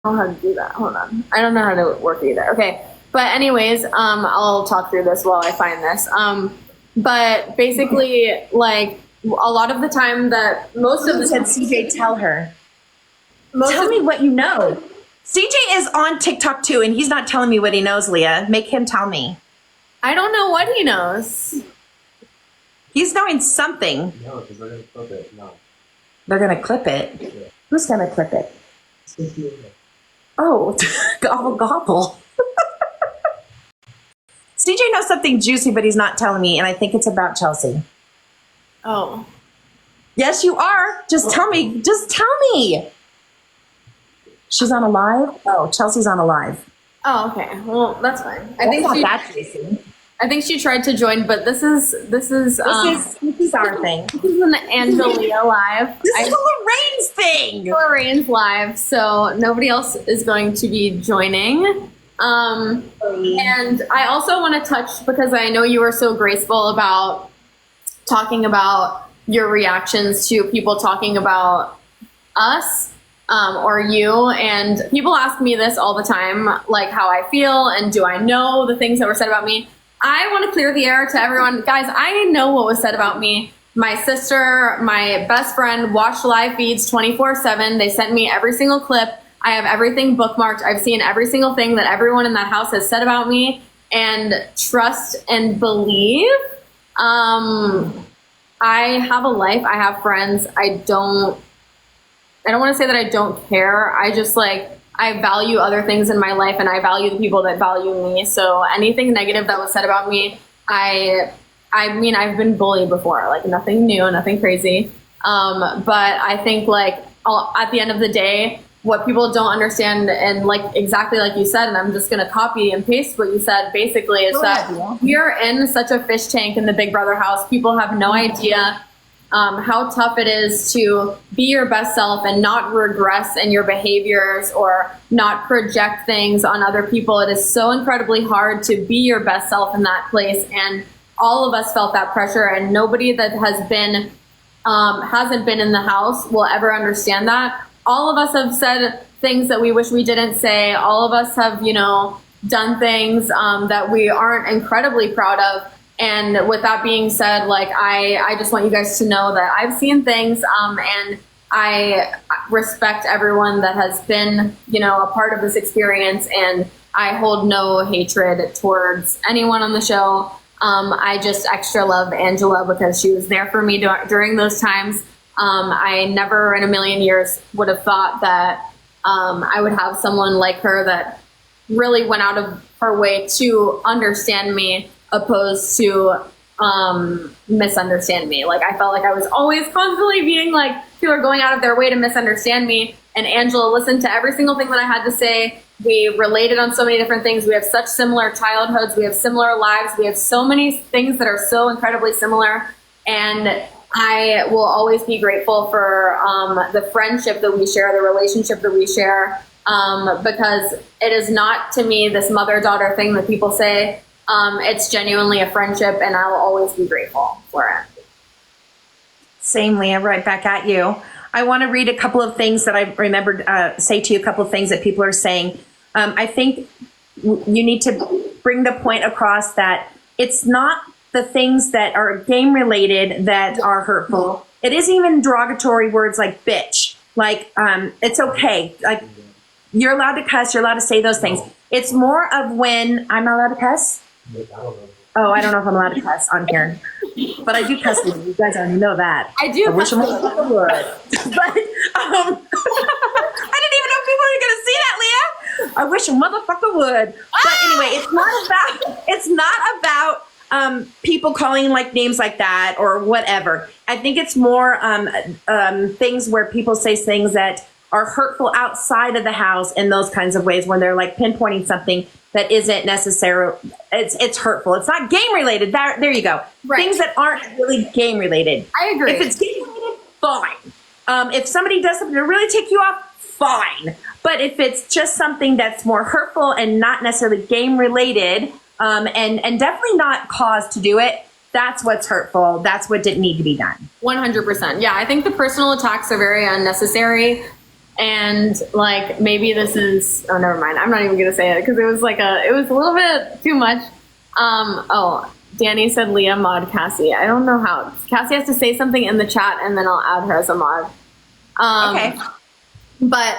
I don't know how to do that. Hold on. I don't know how to work either. Okay. But anyways, I'll talk through this while I find this. But basically, like, a lot of the time that most of the said, time, CJ, tell her. Tell me what you know. CJ is on TikTok too, and he's not telling me what he knows, Leah. Make him tell me. I don't know what he knows. He's knowing something. No, because they're going to clip it. No. They're going to clip it? Yeah. Who's going to clip it? Oh, gobble, gobble. CJ knows something juicy, but he's not telling me, and I think it's about Chelsea. Oh. Yes, you are. Just tell me. Just tell me. She's on a live? Oh, Chelsea's on a live. Oh, okay. Well, that's fine. I think not that juicy. I think she tried to join, but this is our thing. This is an Angelia live. This is Lorraine's thing. Lorraine's live, so nobody else is going to be joining. And I also want to touch, because I know you were so graceful about talking about your reactions to people talking about us or you. And people ask me this all the time, like how I feel and do I know the things that were said about me. I want to clear the air to everyone. Guys, I know what was said about me. My sister, my best friend watched live feeds 24/7. They sent me every single clip. I have everything bookmarked. I've seen every single thing that everyone in that house has said about me. And trust and believe. I have a life. I have friends. I don't want to say that I don't care. I just I value other things in my life, and I value the people that value me. So anything negative that was said about me, I mean, I've been bullied before, like nothing new, nothing crazy. But I think at the end of the day, what people don't understand, and exactly like you said, and I'm just going to copy and paste what you said, basically, is that we are in such a fish tank in the Big Brother house. People have no idea how tough it is to be your best self and not regress in your behaviors or not project things on other people. It is so incredibly hard to be your best self in that place. And all of us felt that pressure, and nobody that has been, hasn't been in the house will ever understand that. All of us have said things that we wish we didn't say. All of us have, done things that we aren't incredibly proud of. And with that being said, I just want you guys to know that I've seen things, and I respect everyone that has been, a part of this experience, and I hold no hatred towards anyone on the show. I just extra love Angela because she was there for me during those times. I never in a million years would have thought that I would have someone like her that really went out of her way to understand me, opposed to misunderstand me. I felt like I was always constantly being people are going out of their way to misunderstand me. And Angela listened to every single thing that I had to say. We related on so many different things. We have such similar childhoods. We have similar lives. We have so many things that are so incredibly similar. And I will always be grateful for the friendship that we share, the relationship that we share, because it is not, to me, this mother-daughter thing that people say. It's genuinely a friendship, and I will always be grateful for it. Same, Leah, right back at you. I want to read a couple of things that I remembered, say to you, a couple of things that people are saying. I think you need to bring the point across that it's not the things that are game related that are hurtful. It isn't even derogatory words like bitch. It's okay. You're allowed to cuss. You're allowed to say those things. It's more of when I'm not allowed to cuss. Oh, I don't know if I'm allowed to cuss on here, but I do cuss. You guys already know that. I do. I wish I would. But I didn't even know people were going to see that, Leah. I wish a motherfucker would. But anyway, it's not about people calling names like that or whatever. I think it's more things where people say things that are hurtful outside of the house in those kinds of ways when they're pinpointing something that isn't necessarily, it's hurtful. It's not game related. There you go. Right. Things that aren't really game related. I agree. If it's game related, fine. If somebody does something to really tick you off, fine. But if it's just something that's more hurtful and not necessarily game related, and definitely not cause to do it, that's what's hurtful. That's what didn't need to be done. 100%. Yeah, I think the personal attacks are very unnecessary. and like maybe this is, oh, never mind. I'm not even gonna say it because it was a little bit too much. Oh, Danny said Leah mod Cassie. I don't know how. Cassie has to say something in the chat and then I'll add her as a mod. Okay. But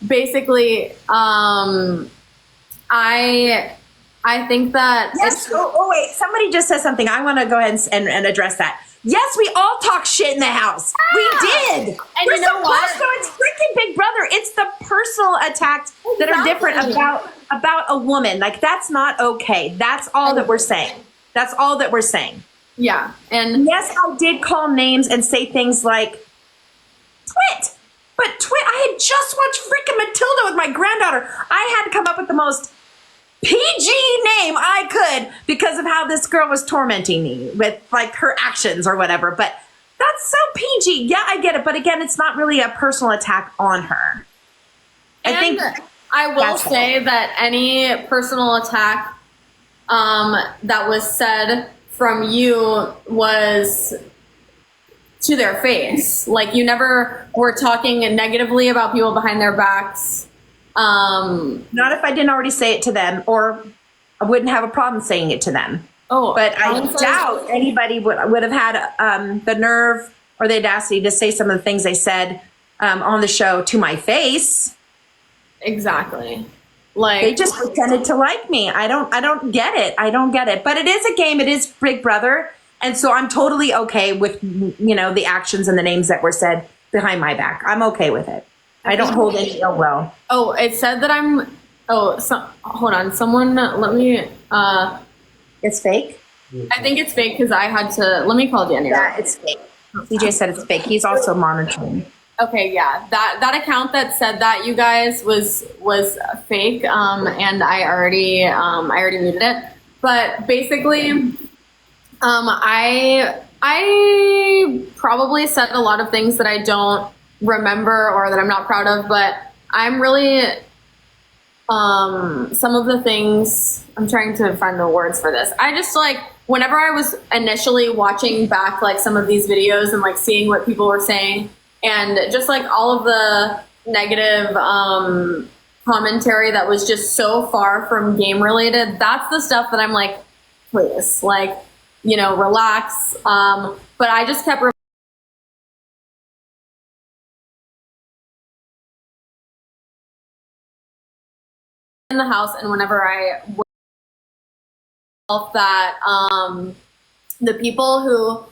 basically, I think that yes. Wait, somebody just said something. I want to go ahead and address that. Yes, we all talk shit in the house. We did. And we're you know supposed to. It's freaking Big Brother. It's the personal attacks that are different about a woman. Like, that's not okay. That's all that we're saying. That's all that we're saying. Yeah. And yes, I did call names and say things like Twit. But Twit, I had just watched freaking Matilda with my granddaughter. I had to come up with the most PG name I could because of how this girl was tormenting me with like her actions or whatever. But that's so PG. Yeah, I get it. But again, it's not really a personal attack on her. I will say that any personal attack that was said from you was to their face. Like, you never were talking negatively about people behind their backs. Not if I didn't already say it to them, or I wouldn't have a problem saying it to them. Oh, but I doubt anybody would have had the nerve or the audacity to say some of the things they said on the show to my face. Exactly. Like, they just pretended to like me. I don't get it. I don't get it. But it is a game. It is Big Brother. And so I'm totally okay with, the actions and the names that were said behind my back. I'm okay with it. I don't hold any ill will. Oh, it said that hold on. Someone, let me, it's fake? I think it's fake because I had to, let me call Danny. Yeah, it's fake. CJ said it's fake. He's also monitoring. Okay, yeah. That account that said that, you guys, was fake. And I already muted it. But basically, I probably said a lot of things that I don't remember or that I'm not proud of, but I'm really, some of the things, I'm trying to find the words for this. I just, like, whenever I was initially watching back, like, some of these videos and, like, seeing what people were saying and just, like, all of the negative commentary that was just so far from game related, that's the stuff that I'm like, please, like, relax. But I just kept in the house, and whenever I felt that the people who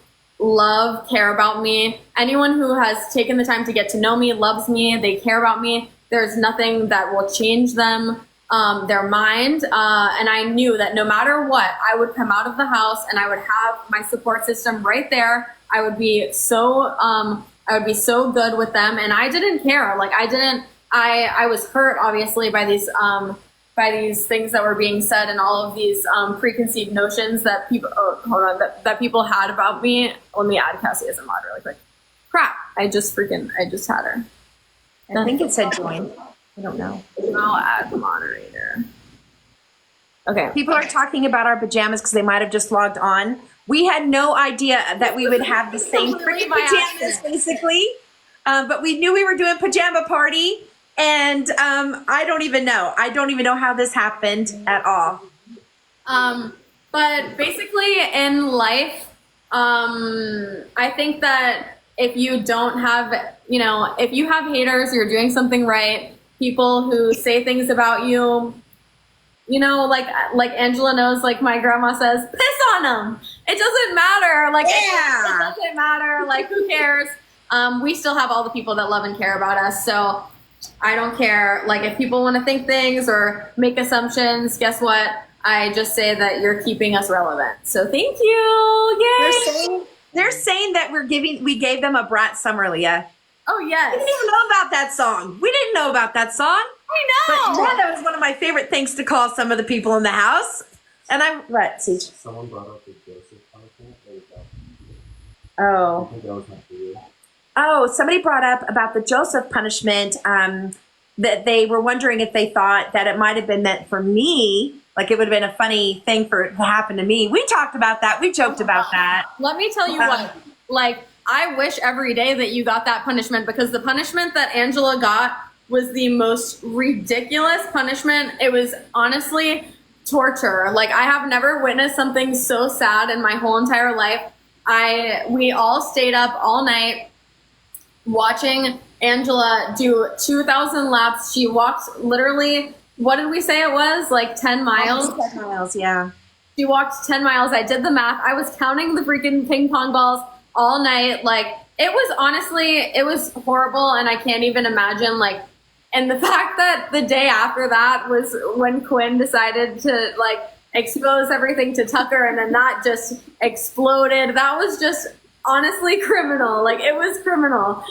care about me, anyone who has taken the time to get to know me, loves me, they care about me, there's nothing that will change them, their mind, and I knew that no matter what, I would come out of the house and I would have my support system right there. I would be so good with them, and I didn't care. Like, I was hurt, obviously, by these things that were being said and all of these preconceived notions that people that people had about me. Let me add Cassie as a mod really quick. Crap! I just had her. I think it said join. I don't know. I'll add moderator. Okay. People are talking about our pajamas because they might have just logged on. We had no idea that we would have the same freaking pajamas, basically. But we knew we were doing pajama party. And I don't even know. I don't even know how this happened at all. But basically in life, I think that if you don't have, if you have haters, you're doing something right. People who say things about you, like Angela knows, like my grandma says, piss on them. It doesn't matter. Like, it doesn't matter. Like, who cares? We still have all the people that love and care about us. So I don't care. Like, if people want to think things or make assumptions, guess what? I just say that you're keeping us relevant. So thank you. Yay. They're saying that we gave them a brat summer, Leah. Oh, yes. We didn't even know about that song. We didn't know about that song. I know. But yeah, that was one of my favorite things to call some of the people in the house. And what, Siege? Someone brought up the Joseph punishment. Oh. I think that was not for you. Oh, somebody brought up about the Joseph punishment, that they were wondering if they thought that it might have been meant for me. Like, it would have been a funny thing for it to happen to me. We talked about that. We joked about that. Let me tell you what, like, I wish every day that you got that punishment, because the punishment that Angela got was the most ridiculous punishment. It was honestly torture. Like, I have never witnessed something so sad in my whole entire life. We all stayed up all night watching Angela do 2,000 laps. She walked literally, what did we say it was? Like 10 miles? 10 miles, yeah. She walked 10 miles. I did the math. I was counting the freaking ping pong balls all night. Like, it was honestly, it was horrible, and I can't even imagine, like, and the fact that the day after that was when Quinn decided to, like, expose everything to Tucker, and then that just exploded. That was just honestly criminal. Like, it was criminal.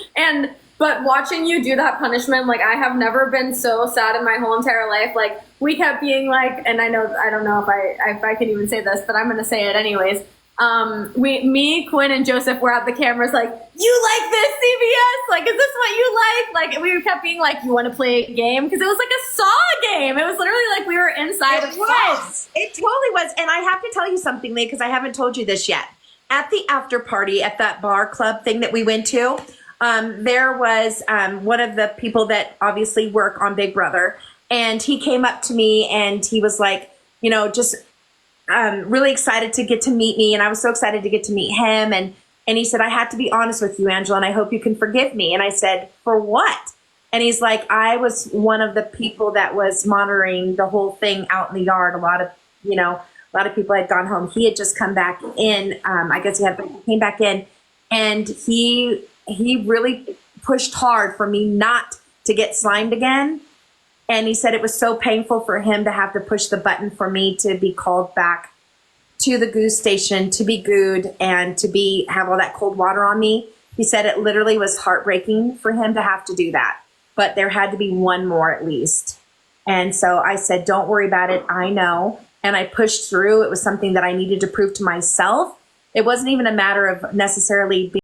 But watching you do that punishment, like, I have never been so sad in my whole entire life. Like, we kept being like, and I don't know if I can even say this, but I'm going to say it anyways. Me, Quinn, and Joseph were at the cameras like, you like this, CBS? Like, is this what you like? Like, we kept being like, you want to play a game? Because it was like a Saw game. It was literally like we were inside of Saw. It totally was. And I have to tell you something, Leah, because I haven't told you this yet. At the after party, at that bar club thing that we went to, there was one of the people that obviously work on Big Brother, and he came up to me and he was like, you know, just really excited to get to meet me, and I was so excited to get to meet him, and he said, I had to be honest with you, Angela, and I hope you can forgive me. And I said, for what? And he's like, I was one of the people that was monitoring the whole thing out in the yard. A lot of people had gone home. He had just come back in. I guess he came back in, and he really pushed hard for me not to get slimed again. And he said it was so painful for him to have to push the button for me to be called back to the goo station, to be gooed, and to have all that cold water on me. He said it literally was heartbreaking for him to have to do that. But there had to be one more at least. And so I said, don't worry about it. I know. And I pushed through. It was something that I needed to prove to myself. It wasn't even a matter of necessarily being